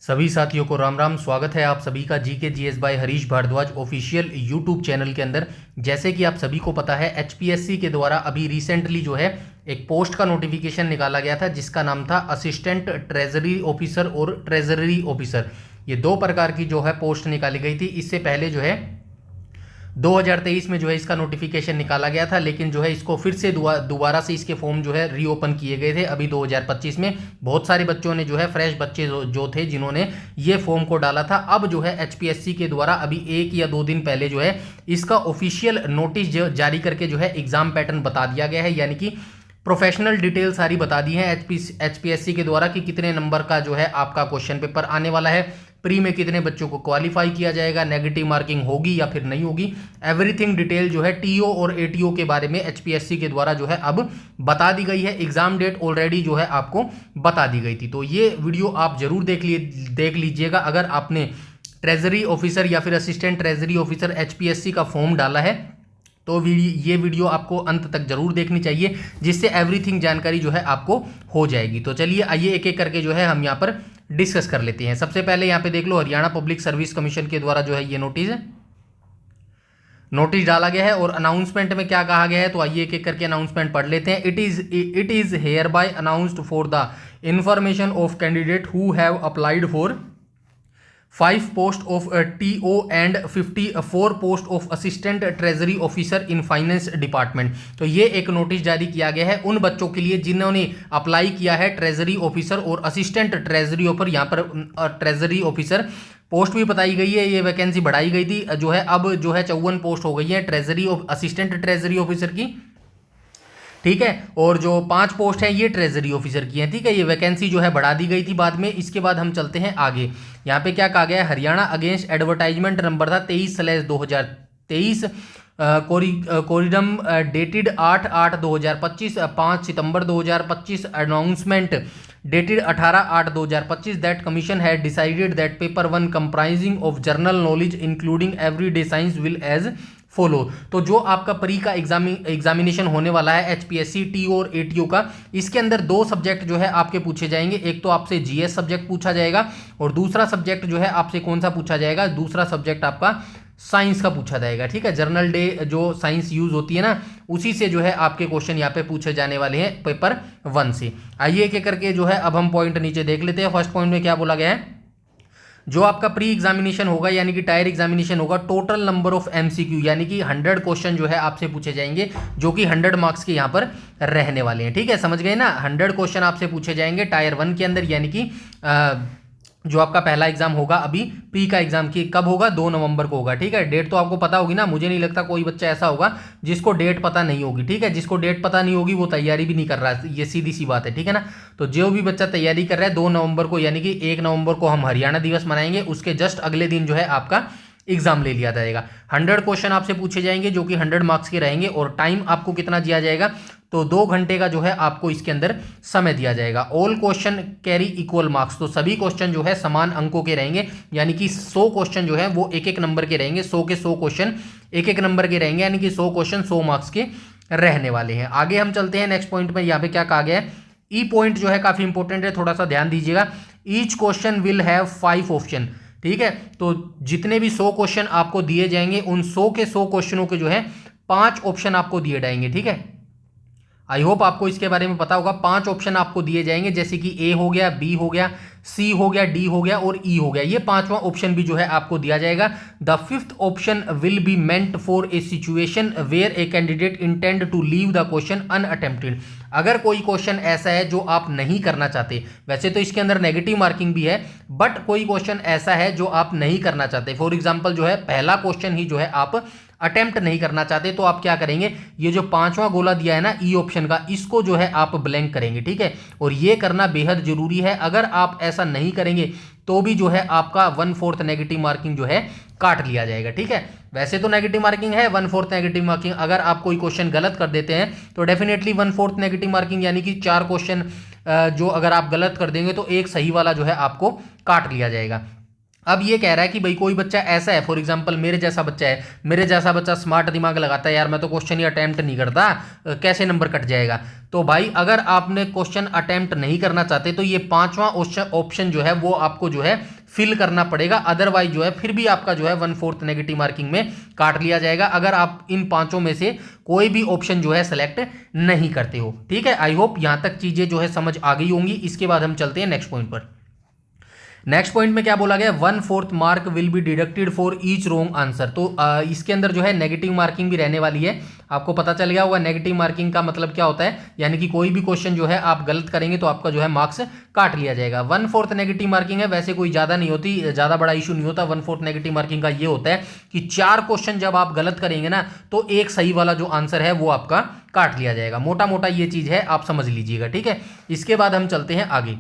सभी साथियों को राम राम। स्वागत है आप सभी का GK GS by Harish Bhardwaj official YouTube channel के अंदर। जैसे कि आप सभी को पता है, एचपीएससी के द्वारा अभी रिसेंटली जो है एक पोस्ट का नोटिफिकेशन निकाला गया था जिसका नाम था असिस्टेंट ट्रेजरी ऑफिसर और ट्रेजरी ऑफिसर। ये दो प्रकार की जो है पोस्ट निकाली गई थी। इससे पहले जो है 2023 में जो है इसका नोटिफिकेशन निकाला गया था, लेकिन जो है इसको फिर से दोबारा से इसके फॉर्म जो है रीओपन किए गए थे अभी 2025 में। बहुत सारे बच्चों ने जो है फ्रेश बच्चे जो थे जिन्होंने ये फॉर्म को डाला था। अब जो है एचपीएससी के द्वारा अभी 1 या 2 दिन पहले जो है इसका ऑफिशियल नोटिस जारी करके जो है एग्जाम पैटर्न बता दिया गया है, यानी कि प्रोफेशनल डिटेल सारी बता दी है एचपीएससी के द्वारा कि कितने नंबर का जो है आपका क्वेश्चन पेपर आने वाला है, प्री में कितने बच्चों को क्वालिफाई किया जाएगा, नेगेटिव मार्किंग होगी या फिर नहीं होगी। एवरीथिंग डिटेल जो है टीओ और एटीओ के बारे में एचपीएससी के द्वारा जो है अब बता दी गई है। एग्जाम डेट ऑलरेडी जो है आपको बता दी गई थी, तो ये वीडियो आप जरूर देख लीजिएगा। अगर आपने ट्रेजरी ऑफिसर या फिर असिस्टेंट ट्रेजरी ऑफिसर एचपीएससी का फॉर्म डाला है तो ये वीडियो आपको अंत तक जरूर देखनी चाहिए, जिससे एवरीथिंग जानकारी जो है आपको हो जाएगी। तो चलिए आइए एक एक करके जो है हम यहाँ पर डिस्कस कर लेते हैं। सबसे पहले यहाँ पे देख लो, हरियाणा पब्लिक सर्विस कमीशन के द्वारा जो है ये नोटिस डाला गया है। और अनाउंसमेंट में क्या कहा गया है, तो आइए एक एक करके अनाउंसमेंट पढ़ लेते हैं। It is hereby announced for the information of candidate who have applied for 5 post of TO and 54 post of assistant treasury officer in finance department. तो ये एक नोटिस जारी किया गया है उन बच्चों के लिए जिन्होंने अप्लाई किया है ट्रेजरी ऑफिसर और असिस्टेंट ट्रेजरी ऑफिसर। यहाँ पर ट्रेजरी ऑफिसर पोस्ट भी बताई गई है, ये वैकेंसी बढ़ाई गई थी जो है, अब जो है 54 पोस्ट हो गई है ट्रेजरी असिस्टेंट ट्रेजरी ऑफिसर की, ठीक है। और जो 5 पोस्ट है ये ट्रेजरी ऑफिसर की है, ठीक है। ये वैकेंसी जो है बढ़ा दी गई थी बाद में। इसके बाद हम चलते हैं आगे। यहाँ पे क्या कहा गया है, हरियाणा अगेंस्ट एडवर्टाइजमेंट नंबर था 23/2023 कोरिडम डेटेड 8/8/2025 5 सितंबर 2025 announcement dated 18/8/2025 that commission had decided that paper 1 comprising of general knowledge including everyday science will as follow. तो जो आपका प्री का एग्जामिनेशन होने वाला है एचपीएससी टीओ और एटीओ का, इसके अंदर 2 सब्जेक्ट जो है आपके पूछे जाएंगे। एक तो आपसे जीएस सब्जेक्ट पूछा जाएगा और दूसरा सब्जेक्ट जो है आपसे कौन सा पूछा जाएगा, दूसरा सब्जेक्ट आपका साइंस का पूछा जाएगा, ठीक है। जर्नल डे जो साइंस यूज होती है ना, उसी से जो है आपके क्वेश्चन यहाँ पे पूछे जाने वाले हैं पेपर 1 से। आइए एक एक करके जो है अब हम पॉइंट नीचे देख लेते हैं। फर्स्ट पॉइंट में क्या बोला गया है, जो आपका प्री एग्जामिनेशन होगा यानी कि टायर एग्जामिनेशन होगा, टोटल नंबर ऑफ एमसीक्यू यानी कि 100 क्वेश्चन जो है आपसे पूछे जाएंगे, जो कि 100 मार्क्स के यहाँ पर रहने वाले हैं, ठीक है। समझ गए ना, 100 क्वेश्चन आपसे पूछे जाएंगे टायर 1 के अंदर, यानी कि जो आपका पहला एग्जाम होगा अभी प्री का एग्जाम की कब होगा, 2 नवंबर को होगा, ठीक है। डेट तो आपको पता होगी ना, मुझे नहीं लगता कोई बच्चा ऐसा होगा जिसको डेट पता नहीं होगी, ठीक है। जिसको डेट पता नहीं होगी वो तैयारी भी नहीं कर रहा है, ये सीधी सी बात है, ठीक है ना। तो जो भी बच्चा तैयारी कर रहा है 2 नवंबर को यानी कि 1 नवंबर को हम हरियाणा दिवस मनाएंगे, उसके जस्ट अगले दिन जो है आपका एग्जाम ले लिया जाएगा। 100 क्वेश्चन आपसे पूछे जाएंगे जो कि 100 मार्क्स के रहेंगे और टाइम आपको कितना दिया जाएगा, तो 2 घंटे का जो है आपको इसके अंदर समय दिया जाएगा। All question carry equal marks, तो सभी क्वेश्चन जो है समान अंकों के रहेंगे, यानी कि 100 क्वेश्चन जो है वो 1-1 नंबर के रहेंगे। 100 के 100 क्वेश्चन 1-1 नंबर के रहेंगे, यानी कि 100 क्वेश्चन 100 मार्क्स के रहने वाले हैं। आगे हम चलते हैं नेक्स्ट पॉइंट में। यहाँ पे क्या कहा गया है, ई पॉइंट जो है काफी इंपॉर्टेंट है, थोड़ा सा ध्यान दीजिएगा। Each question will have 5 option, ठीक है। तो जितने भी 100 क्वेश्चन आपको दिए जाएंगे उन 100 के 100 क्वेश्चनों के जो है 5 ऑप्शन आपको दिए जाएंगे, ठीक है। आई होप आपको इसके बारे में पता होगा। 5 ऑप्शन आपको दिए जाएंगे, जैसे कि ए हो गया, बी हो गया, सी हो गया, डी हो गया और ई हो गया। ये 5वां ऑप्शन भी जो है आपको दिया जाएगा। The 5th option will be meant for a situation where a candidate intend to leave the question unattempted. अगर कोई क्वेश्चन ऐसा है जो आप नहीं करना चाहते, वैसे तो इसके अंदर नेगेटिव मार्किंग भी है, बट कोई क्वेश्चन ऐसा है जो आप नहीं करना चाहते, फॉर एग्जाम्पल जो है पहला क्वेश्चन ही जो है आप अटेम्प्ट नहीं करना चाहते, तो आप क्या करेंगे, ये जो 5वां गोला दिया है ना ई ऑप्शन का, इसको जो है आप ब्लैंक करेंगे, ठीक है। और ये करना बेहद जरूरी है। अगर आप ऐसा नहीं करेंगे तो भी जो है आपका 1/4 नेगेटिव मार्किंग जो है काट लिया जाएगा, ठीक है। वैसे तो नेगेटिव मार्किंग है 1/4 नेगेटिव मार्किंग, अगर आप कोई क्वेश्चन गलत कर देते हैं तो डेफिनेटली 1/4 नेगेटिव मार्किंग, यानी कि 4 क्वेश्चन जो अगर आप गलत कर देंगे तो एक सही वाला जो है आपको काट लिया जाएगा। अब ये कह रहा है कि भाई कोई बच्चा ऐसा है, फॉर एग्जांपल मेरे जैसा बच्चा है, मेरे जैसा बच्चा स्मार्ट दिमाग लगाता है, यार मैं तो क्वेश्चन ही अटेम्प्ट नहीं करता, कैसे नंबर कट जाएगा। तो भाई अगर आपने क्वेश्चन अटेम्प्ट नहीं करना चाहते तो ये पांचवा ऑप्शन जो है वो आपको जो है फिल करना पड़ेगा, अदरवाइज जो है फिर भी आपका जो है 1/4 नेगेटिव मार्किंग में काट लिया जाएगा अगर आप इन पांचों में से कोई भी ऑप्शन जो है सेलेक्ट नहीं करते हो। ठीक है, आई होप यहां तक चीजें जो है समझ आ गई होंगी। इसके बाद हम चलते हैं नेक्स्ट पॉइंट पर। नेक्स्ट पॉइंट में क्या बोला गया, 1/4 mark will be deducted for each wrong answer. तो इसके अंदर जो है नेगेटिव मार्किंग भी रहने वाली है। आपको पता चल गया होगा नेगेटिव मार्किंग का मतलब क्या होता है, यानी कि कोई भी क्वेश्चन जो है आप गलत करेंगे तो आपका जो है मार्क्स काट लिया जाएगा। 1/4 नेगेटिव मार्किंग है, वैसे कोई ज़्यादा नहीं होती, ज़्यादा बड़ा इशू नहीं होता। 1/4 नेगेटिव मार्किंग का ये होता है कि 4 क्वेश्चन जब आप गलत करेंगे ना तो एक सही वाला जो आंसर है वो आपका काट लिया जाएगा। मोटा मोटा ये चीज़ है, आप समझ लीजिएगा। ठीक है, इसके बाद हम चलते हैं आगे।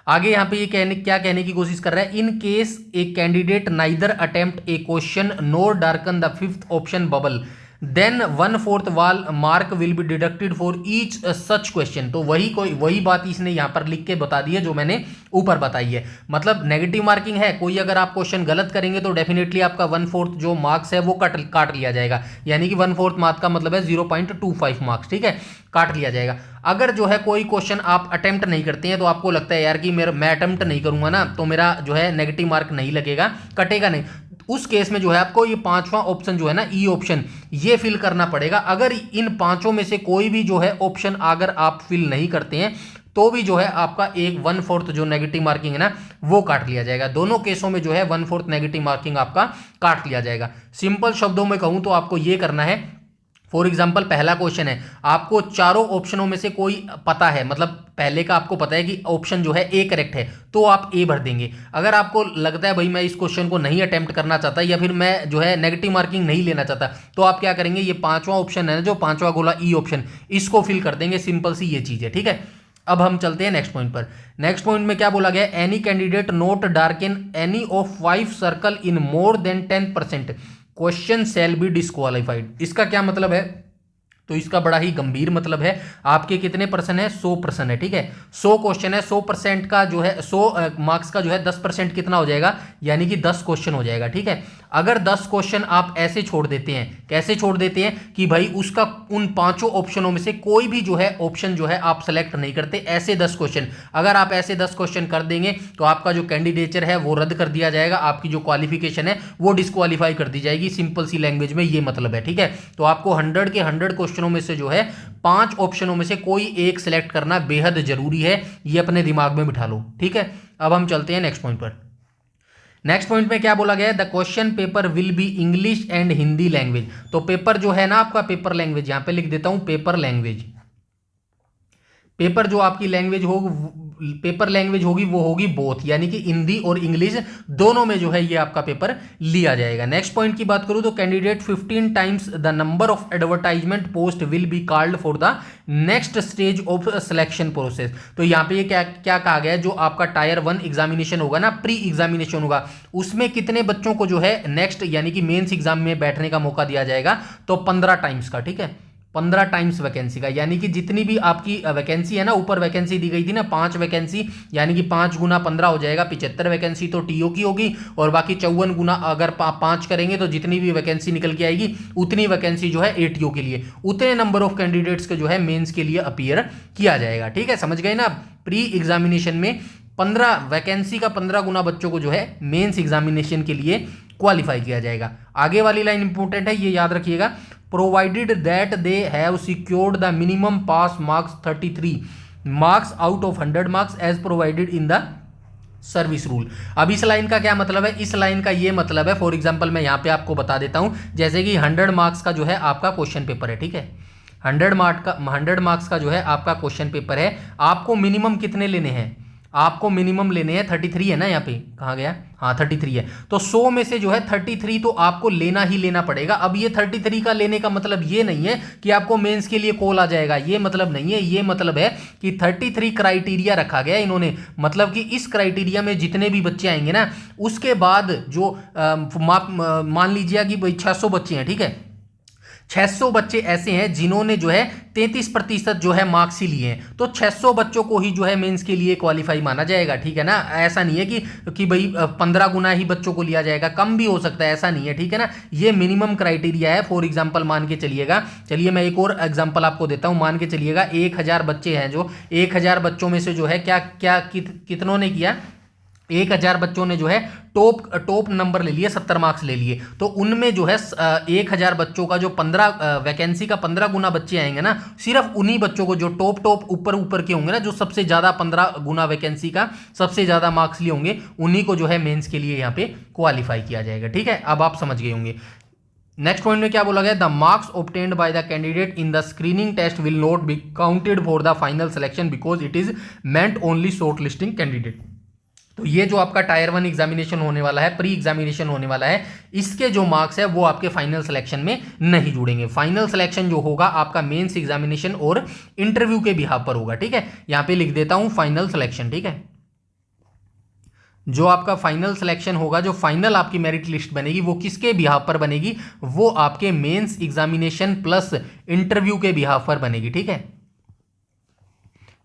आगे यहाँ पे ये क्या कहने की कोशिश कर रहा है, in case a candidate neither attempt a question nor darken the 5th option bubble then 1/4 वाल mark will be deducted for each such question. तो वही बात इसने यहाँ पर लिख के बता दी है जो मैंने ऊपर बताई है। मतलब नेगेटिव मार्किंग है, कोई अगर आप क्वेश्चन गलत करेंगे तो डेफिनेटली आपका 1/4 जो मार्क्स है वो काट लिया जाएगा, यानी कि 1/4 मार्क्स का मतलब है 0.25 मार्क्स। ठीक है, काट लिया जाएगा। अगर जो है कोई क्वेश्चन आप अटेम्प्ट नहीं करते हैं तो आपको लगता है यार कि मैं अटेम्प्ट नहीं करूंगा ना तो मेरा जो है नेगेटिव मार्क नहीं लगेगा, कटेगा नहीं, उस केस में जो है आपको ये पांचवा ऑप्शन जो है ना, ई ऑप्शन, ये फिल करना पड़ेगा। अगर इन पांचों में से कोई भी जो है ऑप्शन अगर आप फिल नहीं करते हैं तो भी जो है आपका एक 1/4 जो नेगेटिव मार्किंग है ना वो काट लिया जाएगा। दोनों केसों में जो है 1/4 नेगेटिव मार्किंग आपका काट लिया जाएगा। सिंपल शब्दों में कहूं तो आपको ये करना है, फॉर एग्जाम्पल पहला क्वेश्चन है, आपको चारों ऑप्शनों में से कोई पता है, मतलब पहले का आपको पता है कि ऑप्शन जो है ए करेक्ट है तो आप ए भर देंगे। अगर आपको लगता है भाई मैं इस क्वेश्चन को नहीं अटेम्प्ट करना चाहता या फिर मैं जो है नेगेटिव मार्किंग नहीं लेना चाहता तो आप क्या करेंगे, ये पांचवा ऑप्शन है ना, जो पांचवा गोला ई ऑप्शन, इसको फिल कर देंगे। सिंपल सी ये चीज है। ठीक है, अब हम चलते हैं नेक्स्ट पॉइंट पर। नेक्स्ट पॉइंट में क्या बोला गया, any candidate note darken any of 5 circle in more than 10% question shall be disqualified. इसका क्या मतलब है, तो इसका बड़ा ही गंभीर मतलब है। आपके कितने परसेंट है, 100% है। ठीक है, 100 क्वेश्चन है, 100% का जो है 100 मार्क्स का जो है 10% कितना हो जाएगा, यानी कि 10 क्वेश्चन हो जाएगा। ठीक है, अगर 10 क्वेश्चन आप ऐसे छोड़ देते हैं, कैसे छोड़ देते हैं कि भाई उसका उन पांचों ऑप्शनों में से कोई भी जो है ऑप्शन जो है आप सेलेक्ट नहीं करते, ऐसे 10 क्वेश्चन, अगर आप ऐसे 10 क्वेश्चन कर देंगे तो आपका जो कैंडिडेचर है वो रद्द कर दिया जाएगा, आपकी जो क्वालिफिकेशन है वो डिस्क्वालीफाई कर दी जाएगी। सिंपल सी लैंग्वेज में ये मतलब है। ठीक है, तो आपको 100 के 100 क्वेश्चनों में से जो है 5 ऑप्शनों में से कोई एक सिलेक्ट करना बेहद जरूरी है, ये अपने दिमाग में बिठा लो। ठीक है, अब हम चलते हैं नेक्स्ट पॉइंट पर। नेक्स्ट पॉइंट में क्या बोला गया है, the question paper will be English and Hindi language. तो पेपर जो है ना आपका, पेपर लैंग्वेज, यहां पे लिख देता हूं पेपर लैंग्वेज। पेपर जो आपकी लैंग्वेज होगी, पेपर लैंग्वेज होगी वो होगी बोथ, यानी कि हिंदी और इंग्लिश दोनों में जो है ये आपका पेपर लिया जाएगा। नेक्स्ट पॉइंट की बात करूं तो candidate 15 times the number of advertisement post will be called for the next stage of selection process. तो यहाँ पे ये क्या कहा गया है, जो आपका टायर 1 एग्जामिनेशन होगा ना, प्री एग्जामिनेशन होगा, उसमें कितने बच्चों को जो है नेक्स्ट यानी कि मेंस एग्जाम में बैठने का मौका दिया जाएगा, तो 15 टाइम्स का। ठीक है, 15 टाइम्स वैकेंसी का, यानी कि जितनी भी आपकी वैकेंसी है ना, ऊपर वैकेंसी दी गई थी ना 5 वैकेंसी, यानी कि 5 गुना 15 हो जाएगा, 75 वैकेंसी तो टीओ की होगी, और बाकी 54 गुना अगर 5 करेंगे तो जितनी भी वैकेंसी निकल के आएगी उतनी वैकेंसी जो है एटीओ के लिए, उतने नंबर ऑफ कैंडिडेट्स के जो है मेंस के लिए अपीयर किया जाएगा। ठीक है, समझ गए ना, प्री एग्जामिनेशन में 15 वैकेंसी का 15 गुना बच्चों को जो है मेंस एग्जामिनेशन के लिए क्वालिफाई किया जाएगा। आगे वाली लाइन इंपॉर्टेंट है, ये याद रखिएगा, provided that they have secured the minimum pass marks 33 marks out of 100 marks as provided in the service rule. अब इस लाइन का क्या मतलब है, इस लाइन का ये मतलब है, फॉर एग्जांपल मैं यहाँ पे आपको बता देता हूँ, जैसे कि 100 मार्क्स का जो है आपका क्वेश्चन पेपर है। ठीक है, 100 मार्क्स का जो है आपका क्वेश्चन पेपर है, आपको मिनिमम कितने लेने हैं, आपको मिनिमम लेने हैं 33 है ना, यहाँ पे कहाँ गया, हाँ 33 है, तो 100 में से जो है 33 तो आपको लेना ही लेना पड़ेगा। अब ये 33 का लेने का मतलब ये नहीं है कि आपको मेंस के लिए कॉल आ जाएगा, ये मतलब नहीं है, ये मतलब है कि 33 क्राइटेरिया रखा गया इन्होंने, मतलब कि इस क्राइटेरिया में जितने भी बच्चे आएंगे ना, उसके बाद जो मान लीजिए कि भाई 600 बच्चे हैं, ठीक है, 600 बच्चे ऐसे हैं जिन्होंने जो है 33% जो है मार्क्स ही लिए हैं, तो 600 बच्चों को ही जो है मेंस के लिए क्वालिफाई माना जाएगा, ठीक है ना। ऐसा नहीं है कि भाई 15 गुना ही बच्चों को लिया जाएगा, कम भी हो सकता है, ऐसा नहीं है, ठीक है ना। ये मिनिमम क्राइटेरिया है। फॉर एग्जांपल मान के चलिएगा, चलिए मैं एक और एग्जांपल आपको देता हूं। मान के चलिएगा 1000 बच्चे हैं, जो 1000 बच्चों में से जो है कितनों ने किया, 1000 बच्चों ने जो है टॉप नंबर ले लिए, 70 मार्क्स ले लिए, तो उनमें जो है 1000 बच्चों का जो 15 वैकेंसी का 15 गुना बच्चे आएंगे ना, सिर्फ उन्हीं बच्चों को जो टॉप ऊपर के होंगे ना, जो सबसे ज्यादा 15 गुना वैकेंसी का सबसे ज्यादा मार्क्स लिए होंगे, उन्हीं को जो है मेंस के लिए यहाँ पे क्वालिफाई किया जाएगा, ठीक है। अब आप समझ गए होंगे। नेक्स्ट पॉइंट में क्या बोला गया, the marks obtained by the candidate in the screening test will not be counted for the final selection because it is meant only shortlisting candidate. तो ये जो आपका टायर 1 एग्जामिनेशन होने वाला है, प्री एग्जामिनेशन होने वाला है, इसके जो मार्क्स है वो आपके फाइनल सिलेक्शन में नहीं जुड़ेंगे। फाइनल सिलेक्शन जो होगा आपका मेंस एग्जामिनेशन और इंटरव्यू के बिहाफ पर होगा, ठीक है। यहां पे लिख देता हूं फाइनल सिलेक्शन, ठीक है। जो आपका फाइनल सिलेक्शन होगा, जो फाइनल आपकी मेरिट लिस्ट बनेगी, वो किसके बिहाफ पर बनेगी, वो आपके मेंस एग्जामिनेशन प्लस इंटरव्यू के बिहाफ पर बनेगी, ठीक है।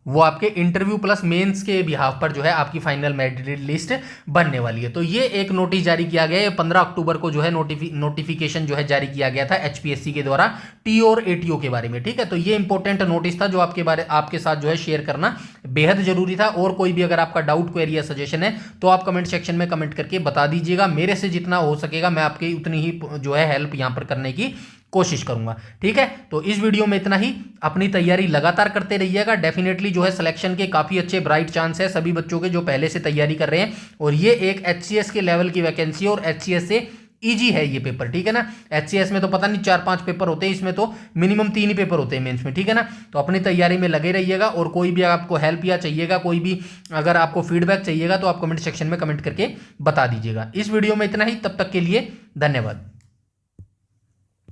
वो आपके इंटरव्यू प्लस मेंस के बिहाफ पर जो है आपकी फाइनल मेरिट लिस्ट बनने वाली है। तो ये एक नोटिस जारी किया गया है, 15 अक्टूबर को जो है नोटिफिकेशन जो है जारी किया गया था एचपीएससी के द्वारा टीओ और एटीओ के बारे में, ठीक है। तो ये इंपॉर्टेंट नोटिस था जो आपके साथ जो है शेयर करना बेहद जरूरी था। और कोई भी अगर आपका डाउट, क्वेरी या सजेशन है तो आप कमेंट सेक्शन में कमेंट करके बता दीजिएगा। मेरे से जितना हो सकेगा मैं आपकी उतनी ही जो है हेल्प यहां पर करने की कोशिश करूंगा, ठीक है। तो इस वीडियो में इतना ही। अपनी तैयारी लगातार करते रहिएगा। डेफिनेटली जो है सिलेक्शन के काफी अच्छे ब्राइट चांस है सभी बच्चों के जो पहले से तैयारी कर रहे हैं। और ये एक एचसीएस के लेवल की वैकेंसी और एचसीएस से इजी है ये पेपर, ठीक है ना। एचसीएस में तो पता नहीं 4-5 पेपर होते हैं, इसमें तो मिनिमम 3 ही पेपर होते हैं मेंस में, ठीक है ना। तो अपनी तैयारी में लगे रहिएगा। और कोई भी आपको हेल्प या चाहिएगा, कोई भी अगर आपको फीडबैक चाहिएगा तो आप कमेंट सेक्शन में कमेंट करके बता दीजिएगा। इस वीडियो में इतना ही, तब तक के लिए धन्यवाद।